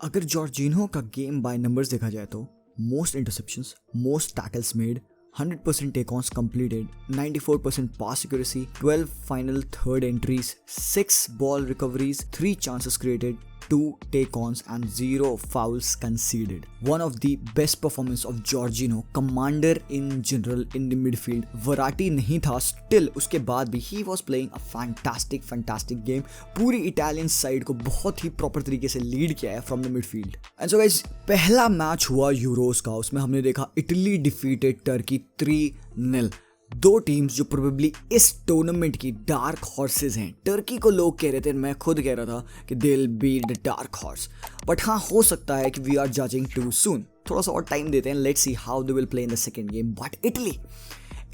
अगर जॉर्जिन्हो का game by numbers देखा जाए तो most interceptions, most tackles made, 100% take-ons completed, 94% pass accuracy, 12 final third entries, 6 ball recoveries, 3 chances created, 2 take-ons and 0 fouls conceded. One of the best performance of Jorginho, commander in general in the midfield. Verratti नहीं था, still उसके बाद भी he was playing a fantastic game. पूरी Italian side को बहुत ही proper तरीके से लीड किया है from the midfield. And so guys, पहला मैच हुआ यूरोस का, उसमें हमने देखा इटली डिफीटेड टर्की 3-0. दो टीम्स जो प्रोबेबली इस टूर्नामेंट की डार्क हॉर्सेस हैं. टर्की को लोग कह रहे थे, मैं खुद कह रहा था कि they will be the dark horse, but हाँ, हो सकता है कि we are judging too soon. थोड़ा सा और टाइम देते हैं, let's see how they will play in the second game. But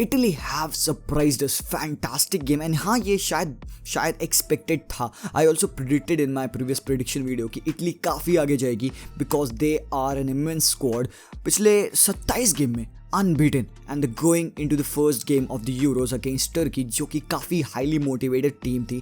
Italy have surprised us. Fantastic game. And हाँ, ये शायद एक्सपेक्टेड था. I also predicted in my previous prediction video कि इटली काफ़ी आगे जाएगी because they are an immense squad. पिछले 27 game में unbeaten and going into the first game of the Euros against Turkey, जो कि काफ़ी हाईली मोटिवेटेड टीम थी.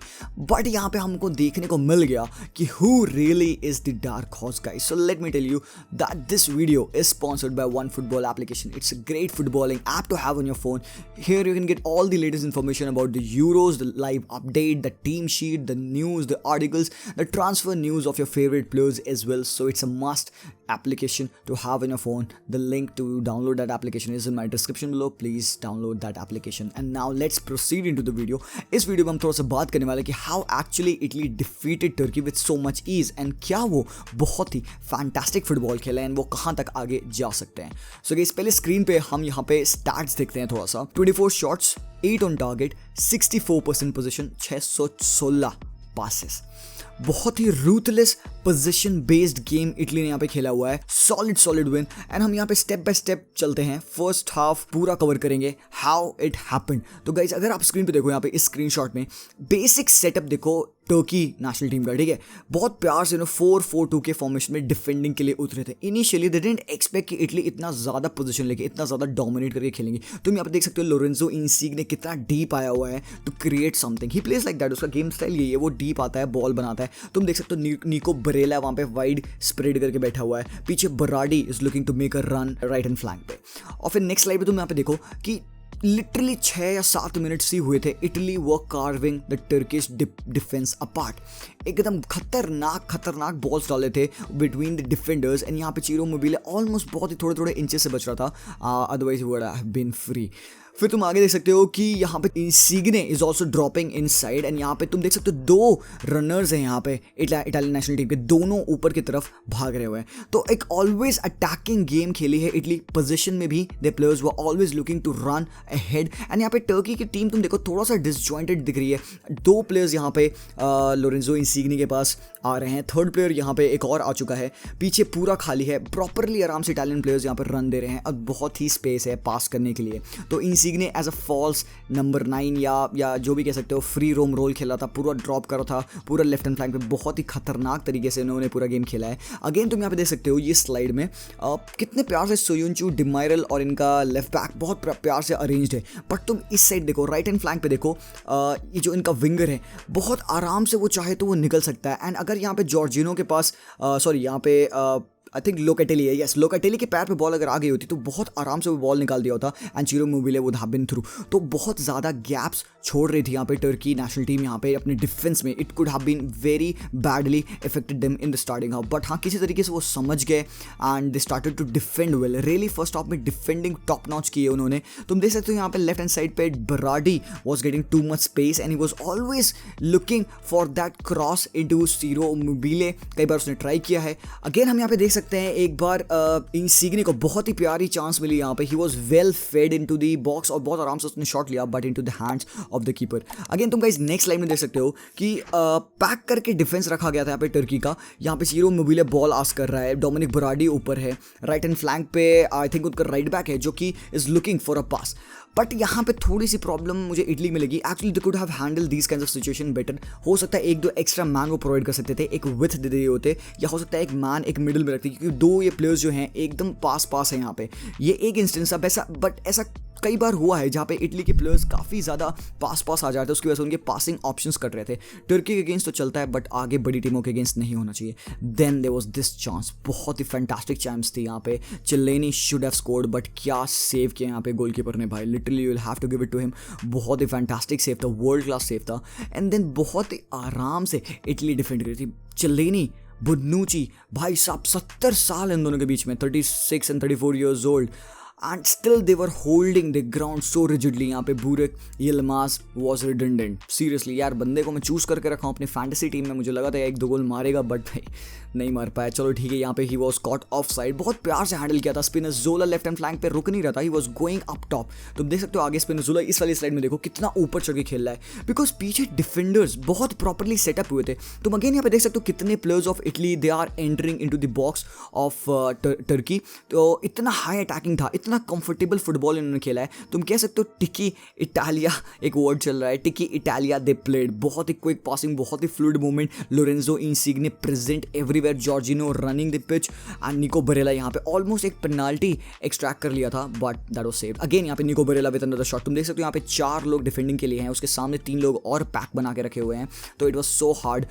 बट यहाँ पे हमको देखने को मिल गया कि who really is the dark horse, guys. So let me tell you that this video is sponsored by OneFootball application. It's a great footballing app to have on your phone. Here you can get all the latest information about the Euros, the live update, the team sheet, the news, the articles, the transfer news of your favorite players as well. So it's a must application to have on your phone. The link to download that application is in my description below. Please download that application. And now let's proceed into the video. इस video में हम थोड़ा सा बात करने वाले कि how actually Italy defeated Turkey with so much ease and क्या वो बहुत ही फैंटास्टिक फुटबॉल खेला एंड वो कहाँ तक आगे जा सकते हैं. सो गाइस, पहले स्क्रीन पे हम यहाँ पे स्टैट्स देखते हैं थोड़ा सा. 24 shots, 8 on target, 64% possession, 616 passes. बहुत ही ruthless possession based game Italy ने यहाँ पे खेला हुआ है. Solid win. एंड हम यहाँ पे स्टेप बाय स्टेप चलते हैं. फर्स्ट हाफ पूरा कवर करेंगे, हाउ इट हैपेंड. तो गाइज, अगर आप स्क्रीन पे देखो, यहाँ पे इस स्क्रीनशॉट में बेसिक सेटअप देखो टर्की नेशनल टीम का, ठीक है. बहुत प्यार से 4-4-2 के फॉर्मेशन में डिफेंडिंग के लिए उतरे थे. इनिशियली दे डिडंट एक्सपेक्ट कि इटली इतना ज़्यादा पोजीशन लेके इतना ज़्यादा डोमिनेट करके खेलेंगे. तुम यहाँ पे देख सकते हो लोरेंजो इंसिग्ने कितना डीप आया हुआ है to create something. He plays like that. उसका गेम स्टाइल यही है, वो डीप आता है, बॉल बनाता है. तुम देख सकते हो निको बरेला वहाँ पे वाइड स्प्रेड करके बैठा हुआ है. पीछे Berardi is looking to make a run right and flank पे. और फिर नेक्स्ट स्लाइड पे तुम यहाँ पे देखो कि लिटरली 6 या 7 मिनट्स ही हुए थे. Italy were carving the Turkish defence apart. एकदम खतरनाक बॉल्स डाले थे बिटवीन द डिफेंडर्स. एंड यहाँ पे चीरो मोबिले ऑलमोस्ट बहुत ही थोड़े इंचेस से बच रहा था, otherwise would have been free. फिर तुम आगे देख सकते हो कि यहाँ पे Insigne is also dropping in side. And यहाँ पे तुम देख सकते हो 2 रनर्स हैं यहाँ पे इटालियन नेशनल टीम के, दोनों ऊपर की तरफ भाग रहे हुए हैं. तो एक ऑलवेज अटैकिंग गेम खेली है इटली. पोजीशन में भी the players were always looking to run ahead. And यहाँ पे टर्की की टीम तुम देखो थोड़ा सा डिसजॉइंटेड दिख रही है. 2 प्लेयर्स यहाँ पे लोरेंजो इंसिग्ने के पास आ रहे हैं. थर्ड प्लेयर यहाँ पे एक और आ चुका है. पीछे पूरा खाली है. प्रॉपरली आराम से इटालियन प्लेयर्स यहाँ पर रन दे रहे हैं और बहुत ही स्पेस है पास करने के लिए. तो इंसिग्ने एज अ फॉल्स नंबर 9 या जो भी कह सकते हो फ्री रोम रोल खेला था, पूरा ड्रॉप करा था, पूरा लेफ्ट हैंड फ्लैंक पे बहुत ही खतरनाक तरीके से उन्होंने पूरा गेम खेला है. अगेन तुम यहाँ पे देख सकते हो ये स्लाइड में कितने प्यार से सोयुंचू, डिमायरल और इनका लेफ्ट बैक बहुत प्यार से अरेंज्ड है. बट तुम इस साइड देखो, राइट हैंड फ्लैंक पे देखो, ये जो इनका विंगर है बहुत आराम से वो चाहे तो वो निकल सकता है. एंड अगर यहाँ पे जॉर्जिनो के पास यहाँ पे आई थिंक लोकेटेली है, यस, लोकेटेली के पैर पे बॉल अगर आ गई होती तो बहुत आराम से वो बॉल निकाल दिया होता and Ciro Immobile would have been through. तो बहुत ज़्यादा गैप्स छोड़ रही थी यहाँ पे टर्की नेशनल टीम यहाँ पे अपने डिफेंस में. It could have been very badly affected them in the starting half. But हाँ, किसी तरीके से वो समझ गए and they started to defend well. Really first half में डिफेंडिंग टॉप नॉच की है उन्होंने. तुम देख सकते हो यहाँ पे लेफ्ट हैंड साइड पे Berardi was getting too much space and he was always looking for that cross into Ciro Immobile. कई बार उसने ट्राई किया है. अगेन हम यहाँ पे देख सकते हैं एक बार इंसिग्ने को बहुत ही प्यारी चांस मिली यहाँ पे. He was well fade into the box और बहुत आराम से उसने शॉट लिया but into the hands of the keeper. Again तुम गाइस नेक्स्ट लाइन में देख सकते हो कि पैक करके डिफेंस रखा गया था यहाँ पे टर्की का. यहाँ पे चीरो मोबिले बॉल आस कर रहा है. डोमिनिक बराडी ऊपर है. राइट हैंड फ्लैंक पे आई थिंक उनका राइट बैक है जो कि is looking for a pass. But यहाँ पे थोड़ी सी प्रॉब्लम मुझे इटली में लगी। Actually they could have handle these kinds of situation better. हो सकता है एक दो एक्स्ट्रा मैन वो प्रोवाइड कर सकते थे, एक विथ दे दिए होते, या हो सकता है एक मैन एक मिडिल में रखते, क्योंकि दो ये प्लेयर्स जो हैं एकदम पास है यहाँ पे। ये एक इंस्टेंस अब ऐसा, बट ऐसा कई बार हुआ है जहाँ पे इटली के प्लेयर्स काफ़ी ज़्यादा पास आ जाते हैं, उसकी वजह से उनके पासिंग ऑप्शंस कट रहे थे। तुर्की के अगेंस्ट तो चलता है, बट आगे बड़ी टीमों के अगेंस्ट नहीं होना चाहिए। Then there was this chance, बहुत ही फैंटास्टिक चांस थी यहाँ पे। Chiellini should have scored, but क्या सेव किया यहाँ पे गोलकीपर ने भाई, literally you will have to give it to him. बहुत ही फैंटास्टिक सेव था, वर्ल्ड क्लास सेव था। एंड देन बहुत ही आराम से इटली डिफेंड करी थी। चिल्लेनी, बुन्नूची, भाई साहब 70 साल इन दोनों के बीच में, 36 and 34 years old, and still they were holding the ground so rigidly। यहाँ पे बुरेक यिल्माज was redundant। सीरियसली यार, बंदे को मैं चूज करके रखा हूँ अपनी फैंटेसी टीम में, मुझे लगा था एक दो गोल मारेगा, बट भाई नहीं मार पाया। चलो ठीक है, यहाँ पे he was caught of side, बहुत प्यार से हैंडल किया था। स्पिनोज़ोला लेफ्ट हैंड फ्लैंक पे रुक नहीं रहा था, he was going up top. तुम देख सकते हो आगे स्पिनोज़ोला इस वाली स्लाइड में देखो कितना ऊपर चढ़ के खेल रहा है, बिकॉज पीछे डिफेंडर्स बहुत प्रॉपरली सेटअप हुए थे। तुम अगेन यहाँ पे देख सकते हो कितने players of Italy they are entering into the box of Turkey. तो इतना हाई अटैकिंग था, इतना कंफर्टेबल फुटबॉल इन्होंने खेला है। तुम कह सकते हो टिकी इटालिया एक वर्ड चल रहा है, टिकी इटालिया दे प्लेड। बहुत ही क्विक पासिंग, बहुत ही fluid movement, Lorenzo Insigne present everywhere, Jorginho running the pitch, and Nico Barella यहाँ पे ऑलमोस्ट एक पेनाल्टी एक्सट्रैक्ट कर लिया था, but that was saved. Again यहाँ पे निको बरेला विद अनदर शॉट। तुम देख सकते हो यहाँ पे 4 लोग डिफेंडिंग के लिए हैं, उसके सामने 3 लोग और पैक बना के रखे हुए हैं। तो it was so hard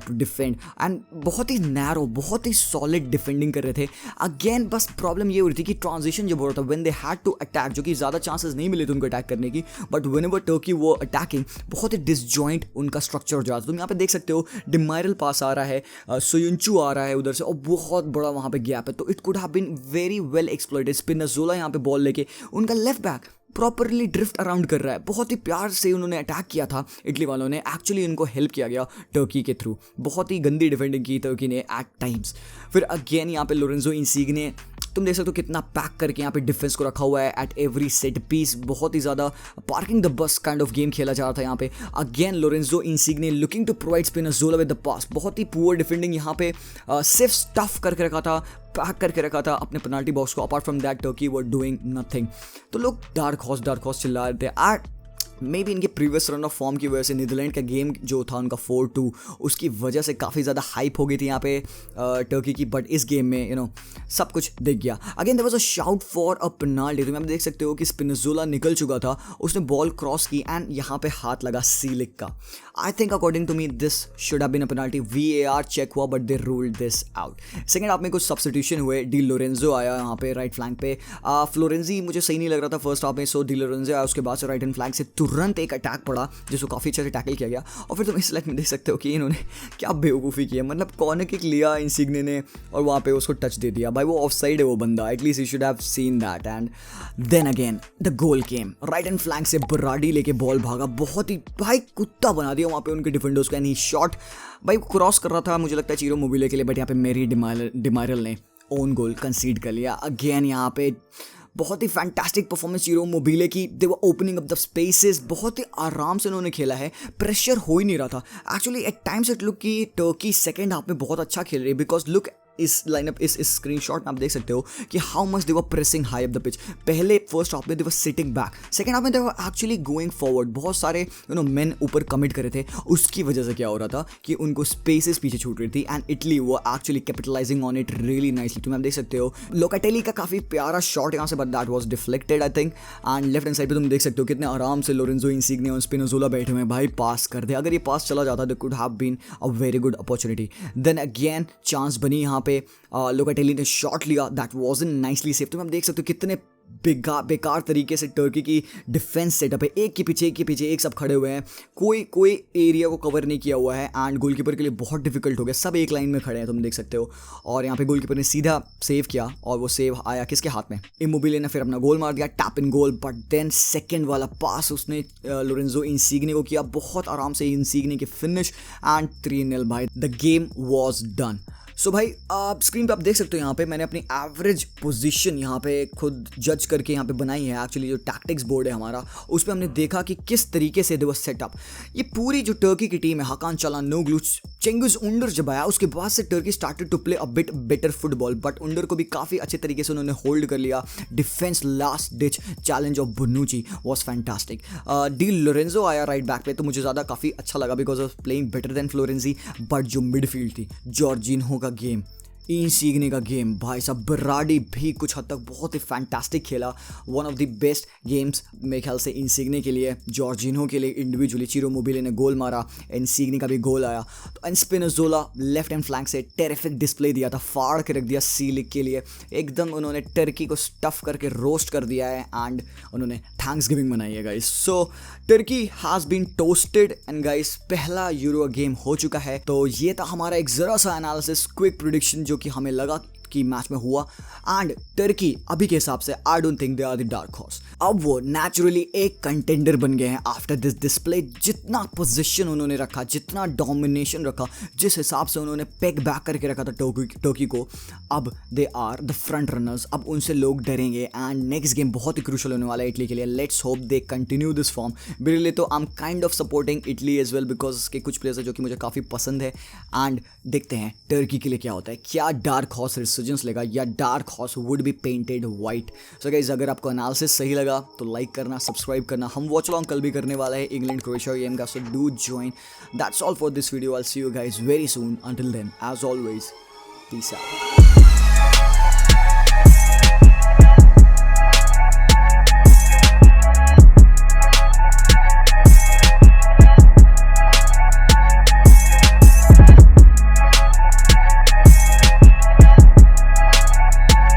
to defend, and बहुत ही नैरो, बहुत ही सॉलिड डिफेंडिंग कर रहे थे। अगेन बस प्रॉब्लम ये हो रही थी कि ट्रांजिशन जब हो रहा था, when they had to attack, जो कि ज़्यादा चांसेस नहीं मिले थे उनको अटैक करने की, बट व्हेनेवर टर्की वो अटैकिंग, बहुत ही डिसजॉइंट उनका स्ट्रक्चर हो जाता। तुम यहाँ पे देख सकते हो डिमायरल पास आ रहा है, सोयुंचू आ रहा है उधर से, और बहुत बड़ा वहाँ पे गैप है। तो it could have been very well exploited. Spinazzola यहाँ पे बॉल लेके, उनका left back properly drift around कर रहा है। बहुत ही प्यार से उन्होंने अटैक किया था इटली वालों ने, एक्चुअली उनको हेल्प किया गया टर्की के थ्रू। बहुत ही गंदी डिफेंडिंग की टर्की ने एट टाइम्स। फिर अगेन यहाँ पे लोरेंजो इंसिग्ने, तुम देख सकते हो कितना पैक करके यहाँ पे डिफेंस को रखा हुआ है एट एवरी सेट पीस। बहुत ही ज़्यादा parking the bus kind of game खेला जा रहा था यहाँ पे। Again Lorenzo Insigne looking to provide Spinazzola with the pass. बहुत ही पुअर डिफेंडिंग यहाँ पे, सिर्फ स्टफ करके रखा था, पैक करके रखा था अपने पेनाल्टी बॉक्स को। Apart from that Turkey were doing nothing. तो लोग डार्क हॉर्स चिल्ला रहे थे। मे बी इनके प्रीवियस रन ऑफ फॉर्म की वजह से नीदरलैंड का गेम जो था उनका 4-2, उसकी वजह से काफ़ी ज़्यादा हाइप हो गई थी यहाँ पे टर्की की। बट इस गेम में सब कुछ दिख गया। Again there was a shout for a penalty. तुम यहाँ पे देख सकते हो कि स्पिनोज़ोला निकल चुका था, उसने बॉल क्रॉस की एंड यहाँ पे हाथ लगा सीलिक का। I think according to me this should have been a penalty. VAR check हुआ but they ruled this out. Second half में कुछ सब्स्टिट्यूशन हुए, डी लोरेंजो आया यहाँ पे राइट फ्लैंक पे। फ्लोरेंजी मुझे सही नहीं लग रहा था फर्स्ट हाफ में, सो डी लोरेंजो आया। उसके बाद से राइट हैंड फ्लैंक से तुरंत एक अटैक पड़ा जिसको काफ़ी अच्छे से टैकल किया गया। और फिर तुम इस लाइट में देख सकते हो कि इन्होंने क्या बेवकूफ़ी की है, मतलब कॉर्नर किक लिया इंसिग्ने ने और वहाँ पे उसको टच दे दिया। भाई वो ऑफ साइड है वो बंदा, at least you should have seen that. And then again the goal came, right hand flank से बराडी लेके बॉल भागा, बहुत ही भाई कुत्ता बना दिया वहाँ पे उनके डिफेंडर्स को। एंड ही शॉट, भाई क्रॉस कर रहा था मुझे लगता है चीरो मोबिले के लिए, बट यहाँ पे मेरी डिमायरल ने ओन गोल कंसीड कर लिया। अगेन यहाँ पे बहुत ही फैंटास्टिक परफॉर्मेंस चीरो मोबिले की। दे वर ओपनिंग अप द स्पेसेस, बहुत ही आराम से उन्होंने खेला है, प्रेशर हो ही नहीं रहा था। Actually at times it look कि टर्की सेकंड हाफ में बहुत अच्छा खेल रही है, बिकॉज लुक इस लाइनअप इस स्क्रीनशॉट में आप देख सकते हो कि how much they were pressing high up the pitch. पहले फर्स्ट हाफ में they were sitting back, second half में they were actually going forward. बहुत सारे मेन ऊपर कमिट करे थे, उसकी वजह से क्या हो रहा था कि उनको स्पेसेस पीछे छूट रही थी एंड इटली वो actually capitalising on it really nicely. तुम आप देख सकते हो लोकाटेली का काफ़ी प्यारा शॉट यहाँ से, but that was deflected I think. And left hand side पे तुम देख सकते हो कितने आराम से लोरेंजो इंसिग्ने और स्पिनोज़ोला बैठे हुए हैं। भाई पास कर दे, अगर ये पास चला जाता they could have been a very good opportunity. Then again chance बनी यहाँ पे, लोकाटेली ने शॉट लिया, दैट वाज़न्ट नाइसली सेव। तो आप देख सकते हो कितने बेकार तरीके से टर्की की डिफेंस सेटअप है, एक के पीछे एक सब खड़े हुए हैं, कोई एरिया को कवर नहीं किया हुआ है एंड गोलकीपर के लिए बहुत डिफिकल्ट हो गया, सब एक लाइन में खड़े हैं तुम देख सकते हो। और यहाँ पे गोलकीपर ने सीधा सेव किया और वो सेव आया किसके हाथ में, इमोबिले ने फिर अपना गोल मार दिया, tap in goal. But then second वाला पास उसने लोरेंजो इंसिग्ने को किया, बहुत आराम से इंसिग्ने की फिनिश एंड 3-0 भाई, द गेम वॉज डन। सो भाई आप स्क्रीन पे आप देख सकते हो, यहाँ पे मैंने अपनी एवरेज पोजीशन यहाँ पे खुद जज करके यहाँ पे बनाई है। एक्चुअली जो टैक्टिक्स बोर्ड है हमारा, उस पर हमने देखा कि किस तरीके से दे वाज सेटअप। ये पूरी जो टर्की की टीम है, हाकान चालानोग्लू, चेंगिज उंडर जब आया उसके बाद से Turkey started to play a bit better football, but Under को भी काफ़ी अच्छे तरीके से उन्होंने होल्ड कर लिया। Defence last ditch challenge of बोनुची was fantastic. D Lorenzo आया राइट बैक पे, तो मुझे ज़्यादा काफ़ी अच्छा लगा because of playing better than फ्लोरेंजी। But जो मिडफील्ड थी, जॉर्जिन्हो का गेम, इंसिग्ने का गेम, भाई साहब बराडी भी कुछ हद तक बहुत ही फैंटास्टिक खेला। One of the best games मेरे ख्याल से इंसिग्ने के लिए, जॉर्जिन्हो के लिए इंडिविजुअली। चिरो मोबिले ने गोल मारा, इंसिग्ने का भी गोल आया। तो एस्पिनोज़ोला लेफ्ट हैंड फ्लैंक से टेरिफिक डिस्प्ले दिया था, फाड़ के रख दिया सी लीग के लिए। एकदम उन्होंने टर्की को स्टफ करके रोस्ट कर दिया है एंड उन्होंने थैंक्स गिविंग मनाई है guys. So Turkey has been toasted and guys पहला यूरो गेम हो चुका है। तो ये था हमारा एक ज़रा सा एनालिसिस, क्विक प्रेडिक्शन जो कि हमें लगा कि मैच में हुआ। एंड टर्की अभी के हिसाब से I don't think they are the dark horse. अब वो नेचुरली एक कंटेंडर बन गए हैं आफ्टर दिस डिस्प्ले। जितना पोजीशन उन्होंने रखा, जितना डोमिनेशन रखा, जिस हिसाब से उन्होंने पेग बैक करके रखा था टर्की को, अब they are the front runners. अब उनसे लोग डरेंगे एंड नेक्स्ट गेम बहुत ही क्रूशल होने वाला है इटली के लिए। Let's hope they continue this form. मेरे लिए तो I am kind of supporting Italy as well because उसके कुछ प्लेयर्स है जो कि मुझे काफ़ी पसंद है। एंड देखते हैं टर्की के लिए क्या होता है, क्या डार्क हॉर्स रिसर्जेंस लेगा या dark horse would be painted white. So guys अगर आपको एनालिसिस सही लगा तो लाइक करना, सब्सक्राइब करना। हम वॉच लॉन्ग कल भी करने वाला है इंग्लैंड क्रोएशिया गेम का, so do join. That's all for this video. I will see you guys very soon. Until then as always, peace out.